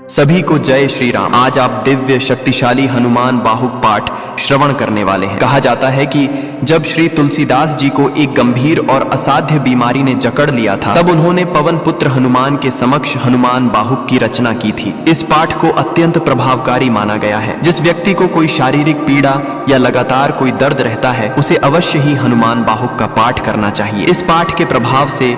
सभी को जय श्री राम। आज आप दिव्य शक्तिशाली हनुमान बाहुक पाठ श्रवण करने वाले हैं। कहा जाता है कि जब श्री तुलसीदास जी को एक गंभीर और असाध्य बीमारी ने जकड़ लिया था, तब उन्होंने पवन पुत्र हनुमान के समक्ष हनुमान बाहुक की रचना की थी। इस पाठ को अत्यंत प्रभावकारी माना गया है। जिस व्यक्ति को कोई शारीरिक पीड़ा या लगातार कोई दर्द रहता है, उसे अवश्य ही हनुमान बाहुक का पाठ करना चाहिए। इस पाठ के प्रभाव से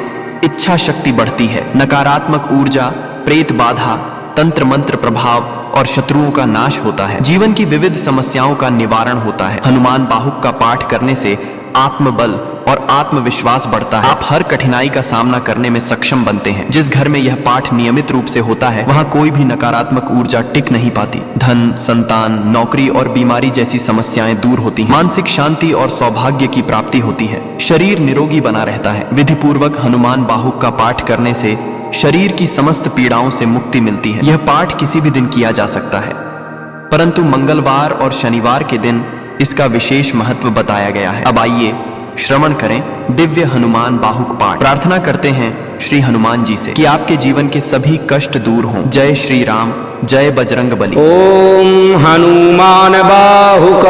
इच्छा शक्ति बढ़ती है, नकारात्मक ऊर्जा, प्रेत बाधा, तंत्र मंत्र प्रभाव और शत्रुओं का नाश होता है। जीवन की विविध समस्याओं का निवारण होता है। हनुमान बाहुक का पाठ करने से आत्मबल और आत्मविश्वास बढ़ता है। आप हर कठिनाई का सामना करने में सक्षम बनते हैं। जिस घर में यह पाठ नियमित रूप से होता है, वहां कोई भी नकारात्मक ऊर्जा टिक नहीं पाती। धन, संतान, नौकरी और बीमारी जैसी समस्याएं दूर होती हैं। मानसिक शांति और सौभाग्य की प्राप्ति होती है। शरीर निरोगी बना रहता है। विधि पूर्वक हनुमान बाहुक का पाठ करने से शरीर की समस्त पीड़ाओं से मुक्ति मिलती है। यह पाठ किसी भी दिन किया जा सकता है, परंतु मंगलवार और शनिवार के दिन इसका विशेष महत्व बताया गया है। अब आइए श्रवण करें दिव्य हनुमान बाहुक पाठ। प्रार्थना करते हैं श्री हनुमान जी से कि आपके जीवन के सभी कष्ट दूर हों। जय श्री राम, जय बजरंग बली। ओम हनुमान बाहुक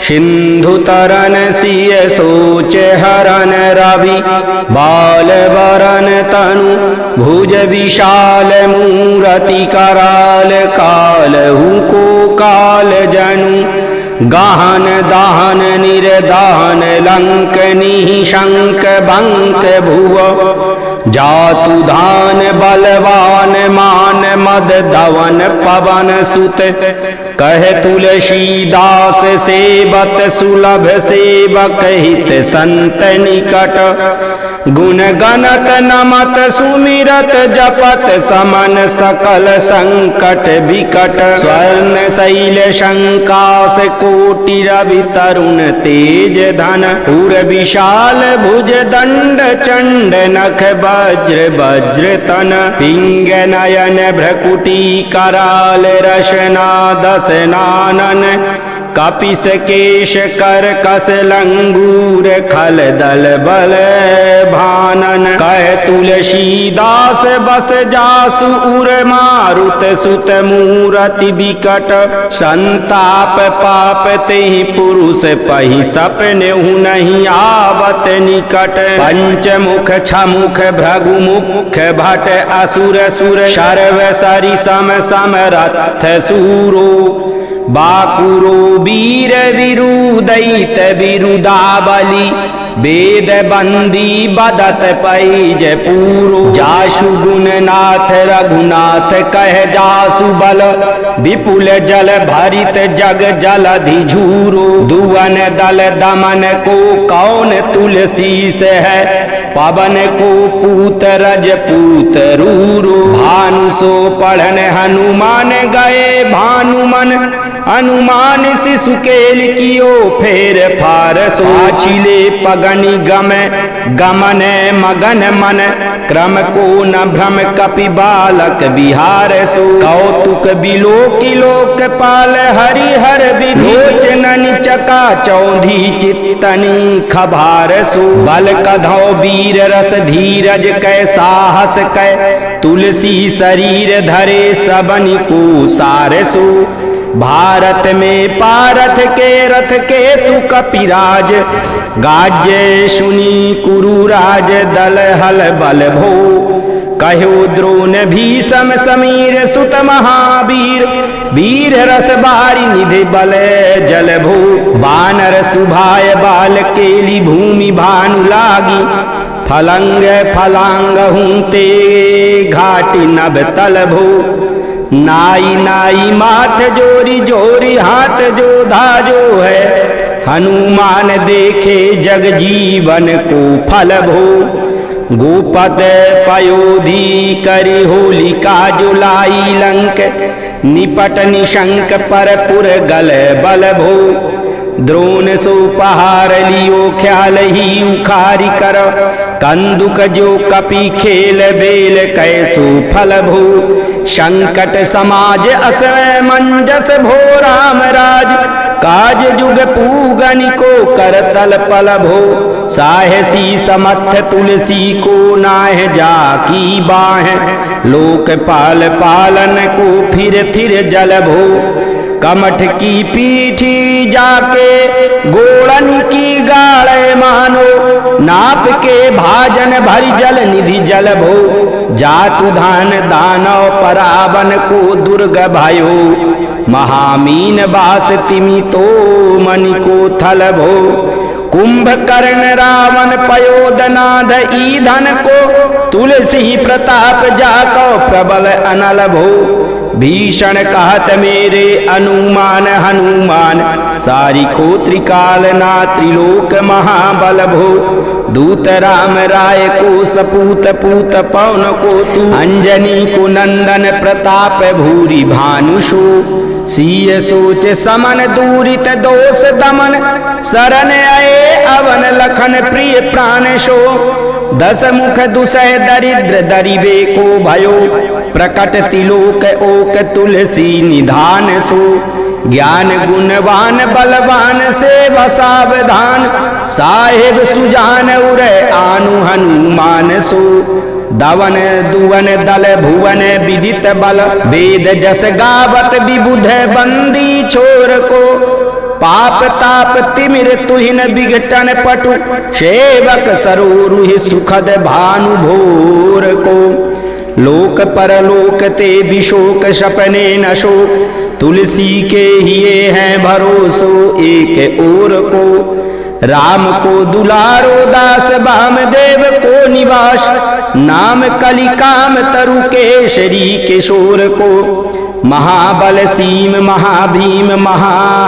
सिंधु तरन सिय सोच हरन रवि बाल बरन तनु भुज विशाल मूरति कराल कालहु को काल जनु गहन दाहन निर्दाहन लंक निशंक बंक भुव जातु धान बलवान मान मद धवन पवन सुत कह तुलसीदास सेवत सुलभ सेवक हित संत निकट गुण गणत नमत सुमिरत जपत समन सकल संकट विकट स्वर्ण शैल शंकास कोटि रवि तरुण तेज धन पुर विशाल भुज दंड चंड नख वज्र वज्र तन पिंग नयन भ्रकुटी कराल रशना दसनानन कपिस केश कर कस लंगूर खल दल बल भानन कह तुलसीदास बस जासु उर मारुत सुत मूरति विकट संताप पाप तेहि पुरुष पहि सपने नहीं आवत निकट पंचमुख छमुख भृगु मुख भट असुर सुर शर्व सरि सम समरथ सूरो बाकुरो वीर विरुदैत विरुदाबली वेद बंदी बदत पैज पूरो जासु गुणनाथ रघुनाथ कह जासु बल विपुल जल भरित जग जलधि झूरो दुवन दल दमन को कौन तुलसी से है पवन को पूत रज पूत रूरो भानु सो पढ़न हनुमान गए भानुमन हनुमान शिशु केल कियो फेर फार सो छिले पगनि गमन मगन मन क्रम को न भ्रम कपि बालक बिहार सो कौतुक बिलो किलोक पाल हरिहर विलोचन चका चौधी चित्तनी खभार सो बल कधौ वीर रस धीरज कै साहस कै तुलसी शरीर धरे सबनि को सार सो भारत में पारथ के रथ के तु कपिराज गाज्य सुनी कुरुराज दल हल बल भो कहो द्रोण भीषम समीर सुत महावीर वीर रस बारी निधि बल जल भो बानर सुभाय बाल केली भूमि भानु लागी फलंग फलांग हूते घाटी नभ तल भो नाई नाई माथ जोरी जोरी हाथ जो धाजो है हनुमान देखे जग जीवन को फल भो गोपद पयोधी करी होलिका जुलाई लंक निपट निशंक परपुर गल बल भो द्रोण सो पहार लियो ख्याल ही उखारी कर कंदुक जो कपि खेल बेल कैसो फल भो संकट समाज असवय मंजस भो राम राज काज जुग पूगनि को करतल पल भो साहसी समर्थ तुलसी को नाह जाकी बाह लोक पाल पालन को फिर जल भो कमठ की पीठी जाके गोड़न की गाड़े मानो नाप के भाजन भरी जल निधि जल भो जातु धान दानव परावन को दुर्ग भयो महामीन बास तिमि तो मनि को थल भो कुंभकर्ण रावण पयोदनाद ईधन को तुलसी प्रताप जाको प्रबल अनल भो भीषण कहत मेरे अनुमान हनुमान सारी को त्रिकाल ना त्रिलोक महाबल भो दूत राम राय को सपूत पूत पवन को तू अंजनी को नंदन प्रताप भूरि भानुषो सीय सोच समन दूरित दोष दमन शरण आए अवन लखन प्रिय प्राण शो दस मुख दुसह दरिद्र दरिबे को भयो प्रकट तिलोक ओक तुलसी निधान सो ज्ञान गुणवान बलवान से सावधान साहेब सुजान उरे आनु हनुमान सो दवन दुवन दल भुवन विदित बल वेद जस गावत विबुध बंदी छोर को पाप ताप तिमिर तुहिन विघटन पटु सेवक सरोरुहि सुखद भानु भोर को लोक परलोक ते विशोक सपने न शोक तुलसी के हिये हैं भरोसो एक ओर को राम को दुलारो दास वामदेव को निवास नाम कलि काम तरु केशरी किशोर को महाबल सीम महाभीम महाबानैत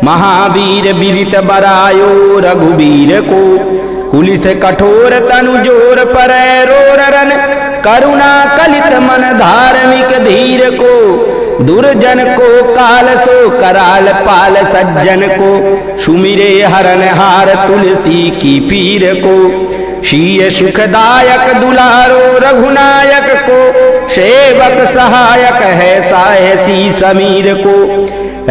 महावीर विदित बरायो रघुवीर को कुलिस कठोर तनु जोर पर रोरन करुणा कलित मन धार्मिक धीर को दुर्जन को काल सो कराल पाल सज्जन को सुमिरे हरन हार तुलसी की पीर को शीय सुखदायक दुलारो रघुनायक को सेवक सहायक है साहसी समीर को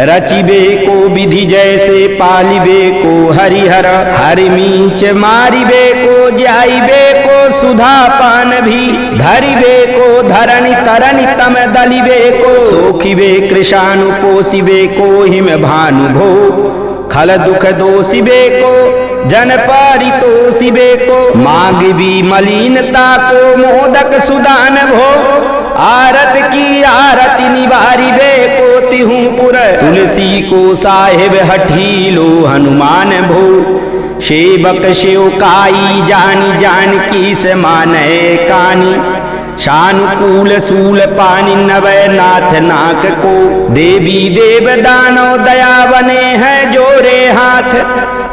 रचिबे को विधि जैसे पालिबे को हरिहर हरिमीच मारिबे को जाइबे को सुधा पान भी धरिबे को धरणी तरणी तम दलिबे को सोखिबे कृषाणु पोसिबे को हिम भानु भो खल दुख दोषिबे को जन पारितोषिबे को मांगबी मलिनता को मोदक सुदान भो आरत की आरती निवारिबे को तिहूं पुर तुलसी को साहिब हठीलो हनुमान भो सेवक शिवकाई जानी जान की से माने कानी शानुकूल सूल पानी नवय नाथ नाक को देवी देव दानव दया बने हैं जोरे हाथ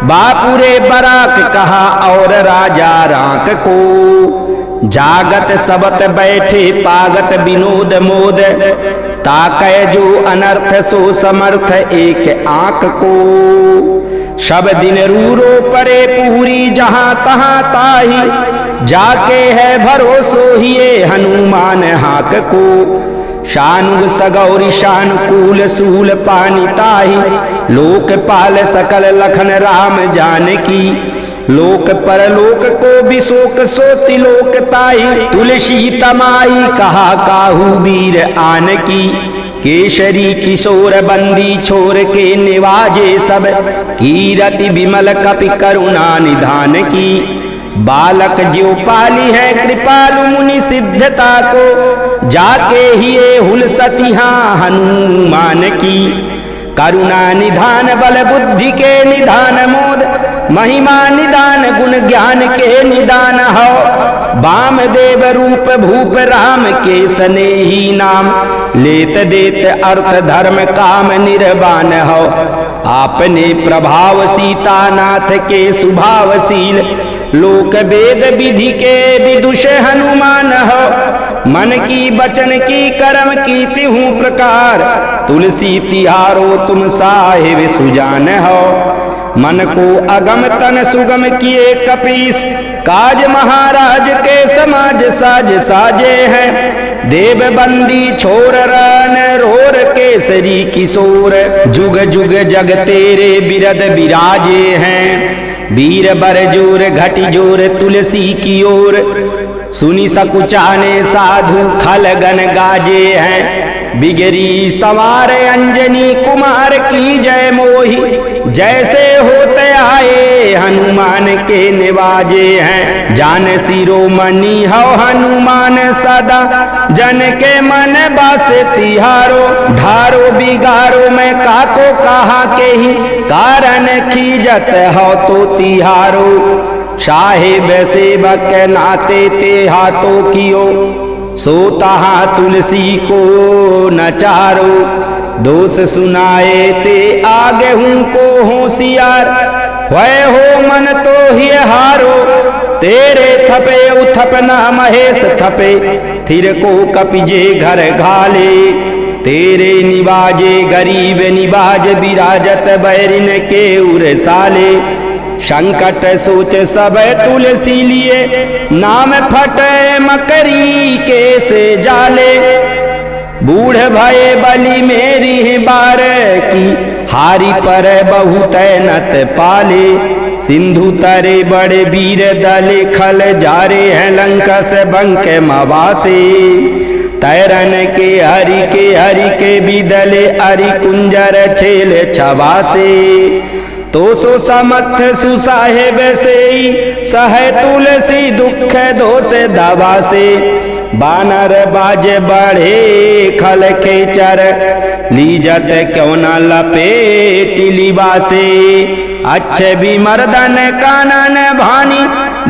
बापुरे बराक कहा और राजा राक को जागत सबत बैठे पागत विनोद मोद ताकै जो अनर्थ सो समर्थ एक आंख को शब दिन रूरो परे पूरी जहां तहां ताही जाके है भरोसो हिये हनुमान हाक को शानुग सगौरी शानुकूल सूल पानी ताही लोक पाल सकल लखन राम जानकी लोक परलोक को विशोक सो तिलोक ताई तुलसी तमाई कहा काहू वीर आन की केशरी किशोर बंदी छोर के निवाजे सब कीरति विमल कपि करुणा निधान की बालक ज्यो पाली है कृपालु मुनि सिद्धता को जाके हिये हुलसतिहा हनुमान की करुणा निधान बल बुद्धि के निधान मोद महिमा निदान गुण ज्ञान के निदान हो वामदेव रूप भूप राम के स्नेही नाम लेत देत अर्थ धर्म काम निर्वाण हो आपने प्रभाव सीतानाथ के सुभावशील लोक वेद विधि के विदुष हनुमान हो मन की बचन की कर्म की तिहूं प्रकार तुलसी तिहारो तुम साहिब सुजान हो मन को अगम तन सुगम किए कपीस काज महाराज के समाज साज साजे हैं। देव बंदी छोर रन रोर केसरी किशोर, जुग जुग जग तेरे बिरद बिराजे हैं। वीर बर जोर घटी जोर तुलसी की ओर, सुनी सकुचाने साधु खलगन गाजे हैं। बिगरी सवार अंजनी कुमार की जय मोही, जैसे होते आए हनुमान के निवाजे हैं। जान शिरोमणि हौ हनुमान सदा, जन के मन बस तिहारो। ढारो बिगारो मैं काको कहा के ही, कारण खीजत हो तो तिहारो। साहेब सेवक नाते ते हाथों कियो, सो तहा तुलसी को नचारो। दोष सुनाए ते आगे हूँ को होशियार, वह हो मन तो ही हारो। तेरे थपे उथप न महेश थपे, थिर को कपिजे घर घाले। तेरे निवाजे गरीब निवाज, बिराजत बैरिन के उर साले। संकट सोच सब तुलसी लिए, नाम फटे मकरी के से जाले। बूढ़ भये बलि मेरी बार की, हारी पर बहुत नत पाले। सिंधु तरे बड़े वीर दल, खल जारे हैं लंका से बंक मवासे। तैरन के हरि के बिदले, अरि कुंजर छेल छवासे। तो सो समर्थ सुसाहेब से, सह तुलसी दुख दोष दवा से। बानर बाज बढ़े खल खेचर, लीजत क्यों न लपेट लिबासे। अच्छे भी मर्दन कानन भानी,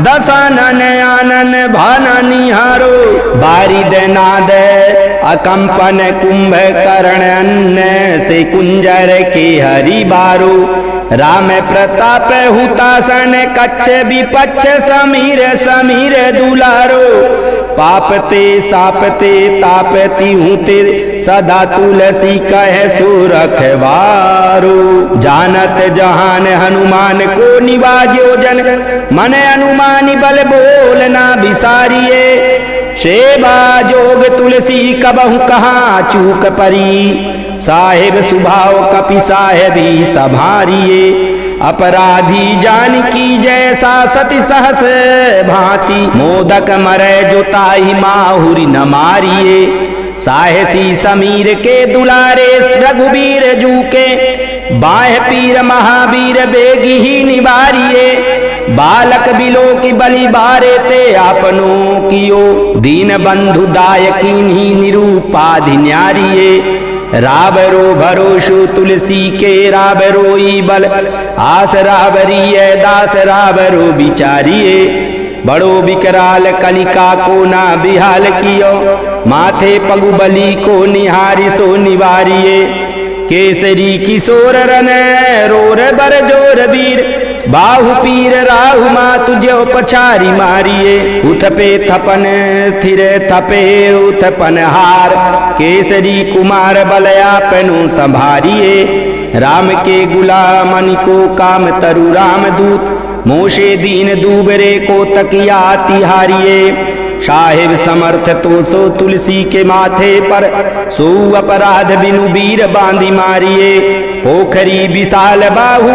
दसानन आनन भाना निहारो। बारिद नाद अकंपन कुंभ करण, अन्न से कुंजर के हरि बारो। राम प्रताप हुतासन, कच्छ विपक्ष समीर समीर दुलारो। पापते सापते तापती हूते, सदा तुलसी कहे सो रखवारो। जानत जहान हनुमान को निवाजो जन, मन अनुमानी बल बोल ना बिसारिये। सेवा जोग तुलसी कबहु कहाँ चूक परी, साहेब सुभाव कपि साहेबी संभारिये। अपराधी जान की जैसा सती सहस भांति, मोदक मरे जोताई माहुरी न मारिये। साहसी समीर के दुलारे, रघुबीर जू के बाह पीर महावीर बेगी ही निवारिये। बालक बिलो की बलि बारे ते आपनो कियो, दीन बंधु दायकीनी निरूपाधि न्यारिये। राबरो भरोसो तुलसी के राबरोई बल, आस राबरिये दास राबरो बिचारिये। बड़ो विकराल कलिका को ना बिहाल कियो, माथे पगुबली को निहारी सो निवारिये। केसरी किशोर रन रोर बर जोर वीर, बाहु पीर राहु मा तुझो पछारी मारिये। उथपे थपन थिर थपे उथपन हार, केसरी कुमार बलया पेनु संभारिये। राम के गुलामन को काम तरु राम दूत, मोशे दीन दूबरे को तकिया तिहारिये। साहिब समर्थ तो सो तुलसी के माथे पर, सो अपराध बिनु वीर बांधी मारिये। पोखरी विशाल बाहु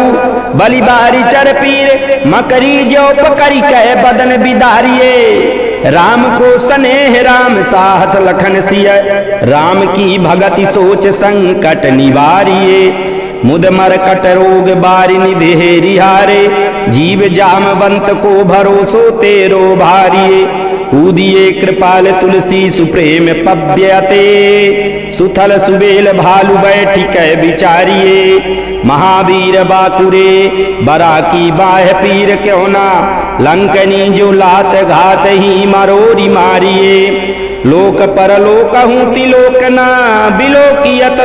बलि बारी चर पीर, मकरी जो पकड़ी कह बदन बिदारिये। राम को स्नेह राम साहस लखन सिय, राम की भगति सोच संकट निवारिये। मुद मरकट रोग बारी निधे रिहारे, जीव जामवंत को भरोसो तेरो भारिये। कूदिए कृपाल तुलसी सुप्रेम पव्यते, सुथल सुबेल भालु बैठी कै बिचारिये। महावीर बाकुरे बरा की बाह पीर क्यों ना, लंकनी जो लात घात ही मरोरी मारिये। लोक परलोक हूँ तिलोक ना बिलोकियत,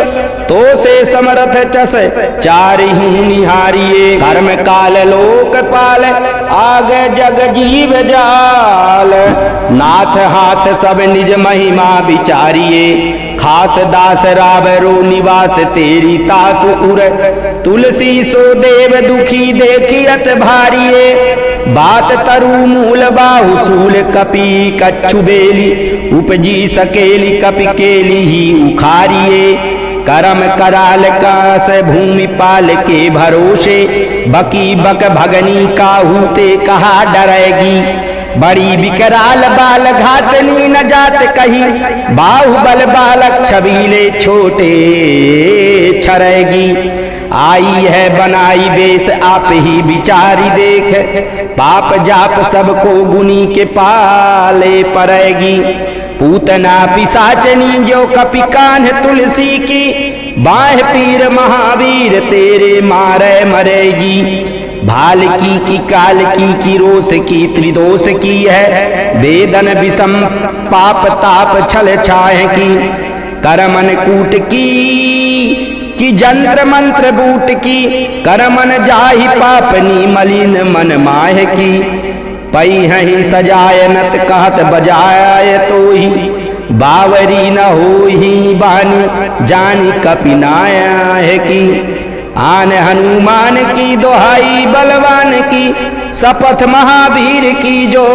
तो से समरथ चस चारि हूँ निहारिये। कर्म काल लोक पाल आग जग जीव जाल, नाथ हाथ सब निज महिमा विचारिये। खास दास रावरो निवास तेरी तासु उर, तुलसी सो देव दुखी देखियत भारिये। बात तरु मूल बाहु सूल कपि कच्छु बेली उपजी सकेली कपि केली ही उखारिए करम कराल कास भूमि पाल के भरोसे बकी बक भगनी काहूते कहा डरेगी बड़ी विकराल बाल घातनी न जात कही बाहुबल बालक छबीले छोटे छरेगी आई है बनाई बेस आप ही बिचारी देख पाप जाप सबको गुनी के पाले पड़ेगी पूतना पिशाचनी जो कपि कान्ह तुलसी की बाह पीर महावीर तेरे मारे मरेगी भाल की काल की रोस की त्रिदोष की है वेदन विषम पाप ताप छल छाह की करमन कूट की जंत्र मंत्र बूट की करमन जाहि पापनी मलिन मन माह की पई ही सजाय नत कहत बजाय तो ही बावरी न हो ही बानी जानी कपिनाया है की आन हनुमान की दोहाई बलवान की शपथ महावीर की जो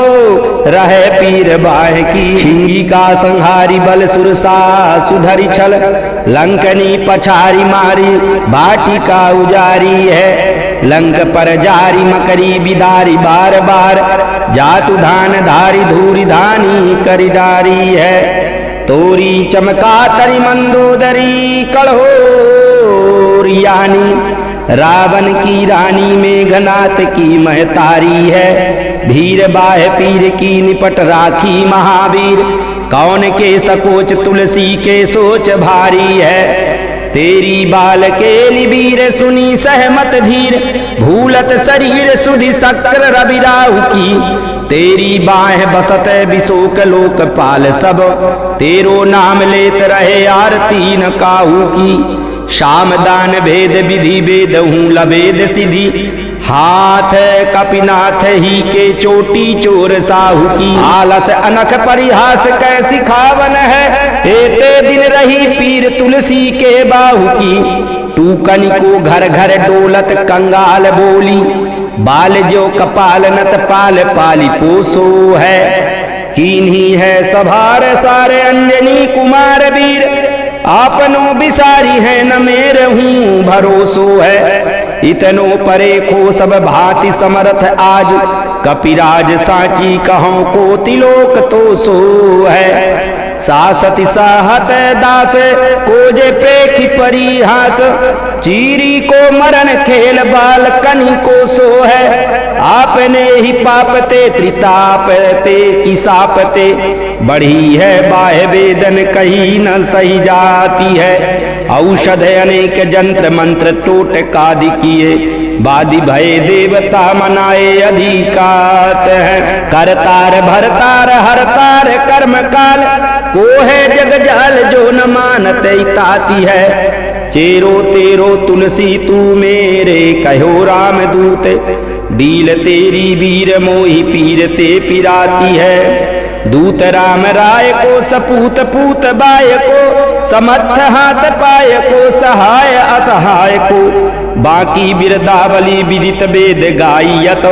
रहे पीर बाह की शिंगी का संहारी बल सुरसा सुधरी छल लंकनी पछारी मारी बाटी का उजारी है लंक पर जारी मकरी बिदारी बार बार जातु धान धारी धूरी धानी करी डारी है तोरी चमका तरी मंदोदरी कड़हो यानी रावण की रानी मेघनाथ की महतारी है भीर बाह पीर की निपट राखी महावीर कौन के सकोच तुलसी के सोच भारी है तेरी बाल के लिबीर सुनी सहमत धीर भूलत शरीर सुधि शक्र रविराहु की तेरी बाह बसत विशोक लोक पाल सब तेरो नाम लेत रहे आरती न काहू की शाम दान भेद विधि वेद हूँ लवेद सिद्धि हाथ कपिनाथ ही के चोटी चोर साहू की आलस अनख परिहास कैसी खावन है एते दिन रही पीर तुलसी के बाहू की टूकन को घर घर डोलत कंगाल बोली बाल जो कपाल नत पाल पाली पोसो है कीन्ही है सभार सारे अंजनी कुमार वीर आपनो बिसारी है न मेरे हूँ भरोसो है इतनो परे खो सब भांति समर्थ आज कपिराज साची कहो को तिलोक तो सो है सासति साहत दास कोजे प्रेखी परिहास चीरी को मरण खेल बाल कनी को सो है आपने ही पापते त्रितापते की सापते बढ़ी है बाह वेदन कहीं न सही जाती है औषध अनेक जंत्र मंत्र टोटकादि किए बादि भय देवता मनाए अधिकात है करतार भरतार हरतार कर्म काल को है जग जाल जो न मानते ताती है चेरो तेरो तुलसी तू मेरे कहो राम दूत डील तेरी वीर मोही पीर ते पिराती है दूत राम राय को सपूत पूत बाय को समर्थ हाथ पाय को सहाय असहाय को बाकी बिरदावली विदित वेद गायत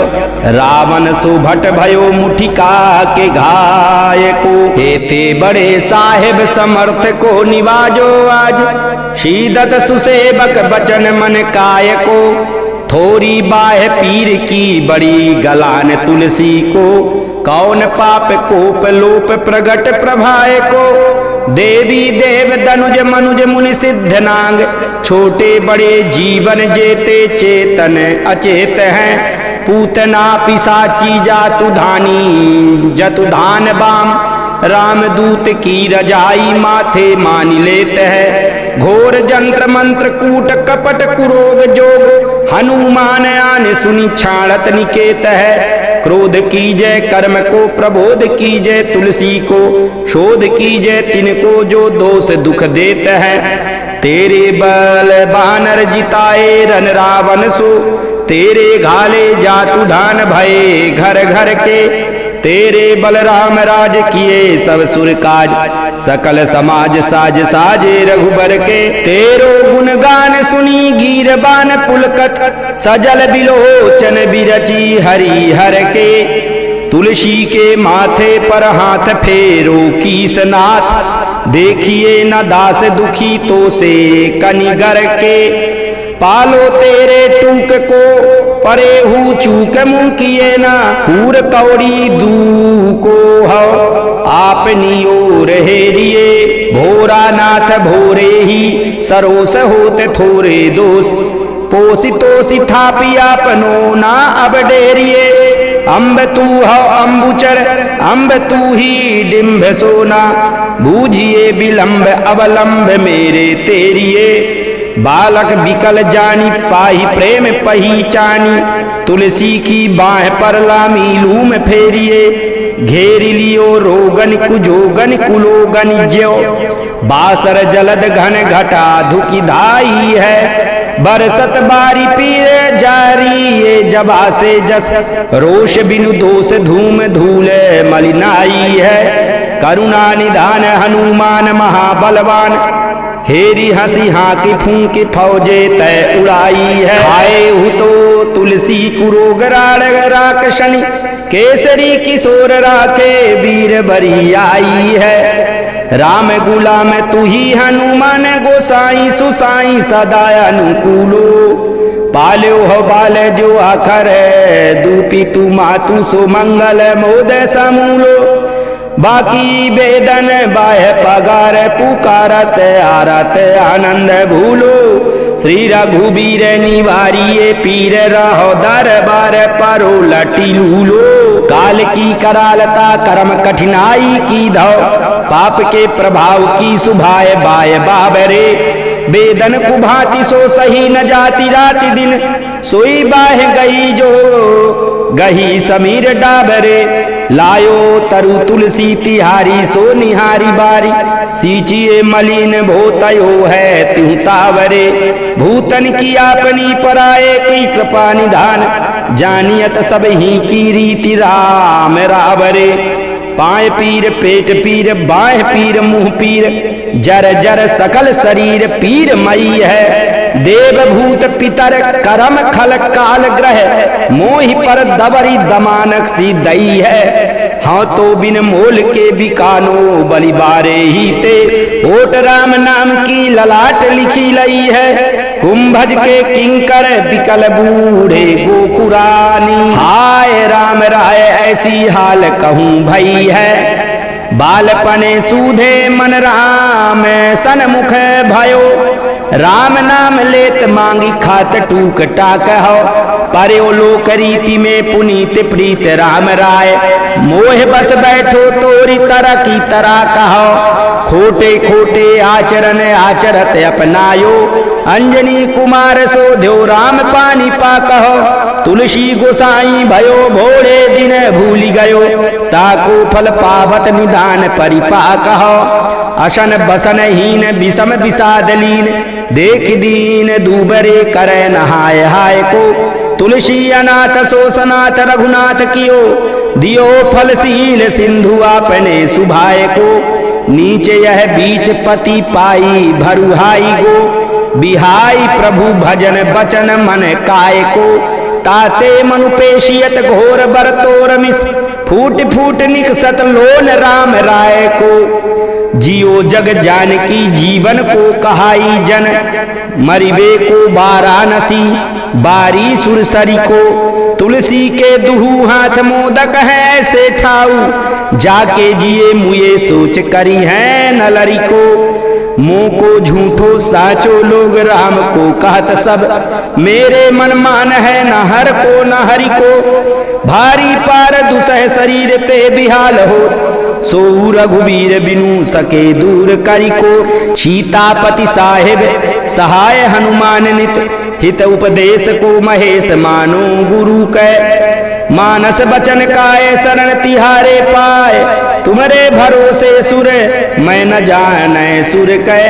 रावण सुभट भयो मुठिका के घाय को हेते बड़े साहेब समर्थ को निवाजो आज शीदत सुसेवक बचन मन काय को थोड़ी बाह पीर की बड़ी गलान तुलसी को कौन पाप कोप लोप प्रगट प्रभाय को देवी देव दनुज मनुज मुनि सिद्ध नांग छोटे बड़े जीवन जेते चेतन अचेत हैं पूतना पिशाची जातु धानी जतु धान बाम रामदूत की रजाई माथे मान लेते हैं घोर जंत्र मंत्र कूट कपट कुरोग जोग हनुमान आने सुनी छाड़त निकेत है क्रोध कीजय कर्म को प्रबोध कीजय तुलसी को शोध कीजय तिनको जो दोष दुख देते हैं तेरे बल बानर जिताए रन रावण सो तेरे घाले जातु धान भये घर घर के तेरे बलराम राज किए सब सुर काज, सकल समाज साज साजे रघुबर के। तेरो गुणगान सुनी गीरबान पुलकत, सजल बिलोचन बिरची हरि हर के। तुलसी के माथे पर हाथ फेरो कीसनाथ, देखिए न दास दुखी तो से कनिगर के। पालो तेरे टूक को परे हु चूक मुँह किए ना, कूर कौड़ी दू को हो आपनी ओर हेरिए। भोरा नाथ भोरे ही सरोस होते थोरे दोष, पोसितोषि थापी आपनो ना अब डेरिए। अम्ब तू हो अम्बुचर अम्ब तू ही डिम्ब सोना, बूझिए विलंब अवलंब मेरे तेरिए। बालक बिकल जानी पाही प्रेम पहिचानी, तुलसी की बाह पर लामी लूम फेरिए। घेर लियो रोगन कुजोगन कुलोगन ज्यो, बासर जलद घन घटा धुकी धाई है। बरसत बारी पीर जारी ये जबा से जस, रोष बिनु दोष धूम धूल मलिनाई है। करुणा निधान हनुमान महाबलवान, हेरी हंसी हाकी फूंकी फौजे तय उड़ाई है। खाए हु तो तुलसी कुरोग राक्षसनी, केसरी किशोर राखे वीर बरी आई है। राम गुलाम तू ही हनुमान गोसाई, सुसाई सदा अनुकूलो। पाल्यो हो बाल जो आखर दूपी तू मातु सो मंगल मोद समूलो। बाकी वेदन बाह पगार पुकारत आरत आनंद भूलो। श्री रघुबीर निवारिये पीर रहो दरबार परो लटी लूलो। काल की करालता कर्म कठिनाई की धौ, पाप के प्रभाव की सुभाए बाय बाबरे। वेदन कुभाति सो सही न जाति राति दिन, सोई बाह गई जो गही समीर डाबरे। लायो तरु तुलसी तिहारी सो निहारी बारी, सींचिए मलिन भोतयो है त्यू तावरे। भूतन की आपनी पराए की कृपा निधान, जानियत सब ही की रीति राम रावरे। पाए पीर पेट पीर बाह पीर मुंह पीर, जर जर सकल शरीर पीर मई है। देव भूत पितर करम खल काल ग्रह, मोहि पर दबरी दमानक सी दई है। हाँ तो बिन मोल के बिकानो बलि बारे ही ते, ओट राम नाम की ललाट लिखी लई है। कुंभज के किंकर बिकल बूढ़े गोकुरानी, हाय राम राय ऐसी हाल कहूँ भई है। बालपने सूधे मन राम सन्मुख भयो, राम नाम लेत मांगी खात टूक टाक हो। पर्यो लोक रीति में पुनीत प्रीत राम राय, मोह बस बैठो तोरी तरह की तरह कहो। खोटे खोटे आचरण आचरत अपनायो, अंजनी कुमार सोध्यो राम पानी पाकहो। तुलसी गोसाई भयो भोरे दिन भूली गयो, ताको फल पावत निदान परिपाक हो। असन बसन हीन विषम विषाद लीन, देख दीन दूबरे करे नहाय हाय को। तुलसी अनाथ सो सनाथ रघुनाथ कियो, दियो फलशील सिंधु आपने सुभाय को। नीचे यह बीच पति पाई भरुहाई गो, बिहाई प्रभु भजन बचन मन काय को। ताते मनुपेशियत घोर बर तोर मिस, फूट फूट निकसत लोन राम राय को। जियो जग जानकी जीवन को कहाई जन, मरिबे को वाराणसी बारी सुरसरी को। तुलसी के दुहू हाथ मोदक है ऐसे ठाऊ, जाके जिए मुए सोच करी है नलरी को। मुँह को झूठो साचो लोग राम को कहत सब, मेरे मन मान है न हर को न हरि को। भारी पार दुसह शरीर ते बिहाल होत, सो रघुबीर बिनु सके दूर करी को। सीतापति साहेब सहाय हनुमान नित, हित उपदेश को महेश मानो गुरु कै। मानस बचन काय शरण तिहारे पाए, तुम्हारे भरोसे सुर मैं न जाने सुर कै।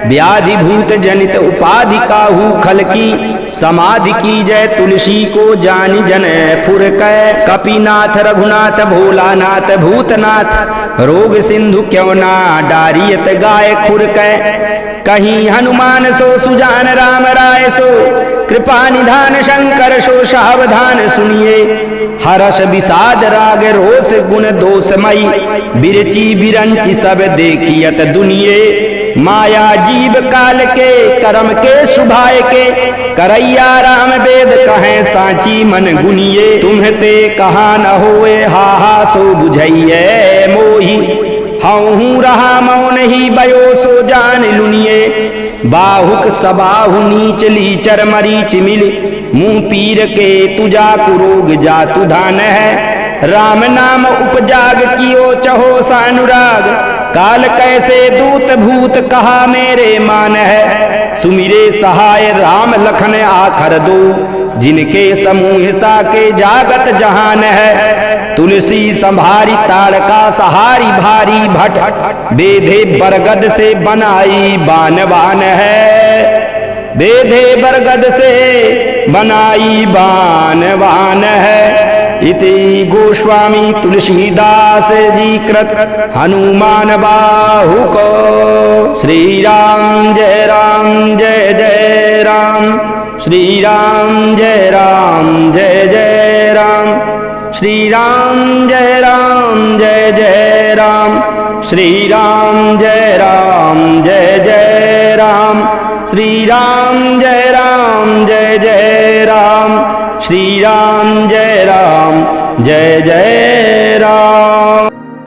व्याधि भूत जनित उपाधि काहू खल की, समाधि की जय तुलसी को जानि जन फुर कै कपिनाथ रघुनाथ भोलानाथ भूतनाथ रोग सिंधु क्यों ना डारियत गाय खुर कै कहीं हनुमान सो सुजान राम राय सो कृपा निधान शंकर सो सावधान सुनिए हर्ष विषाद राग रोष गुण दोषमयी बिरची बिरंची सब देखियत दुनिये माया जीव काल के कर्म के सुभाय के करैया राम वेद कहें साची मन गुनिए तुम्हते कहा न होए हा हा सो बुझैये मोही हूँ रहा मौन ही बयो सो जान लुनिए बाहुक सबाहु नीच लीचर मरीच मिल मुंह पीर के तुजा कुरोग जातु धान है राम नाम उपजाग कियो चहो सानुराग काल कैसे दूत भूत कहा मेरे मान है सुमिरे सहाय राम लखन आखर दो जिनके समूह सा के जागत जहान है तुलसी संभारी ताड़का सहारी भारी भट बेधे बरगद से बनाई बानवान है बेधे बरगद से बनाई बानवान है इति गोस्वामी तुलसीदास जी कृत हनुमान बाहुक श्री राम जय जय राम श्री राम जय जय राम श्री राम जय जय राम श्री राम जय जय राम श्री राम जय जय राम श्री राम जय जय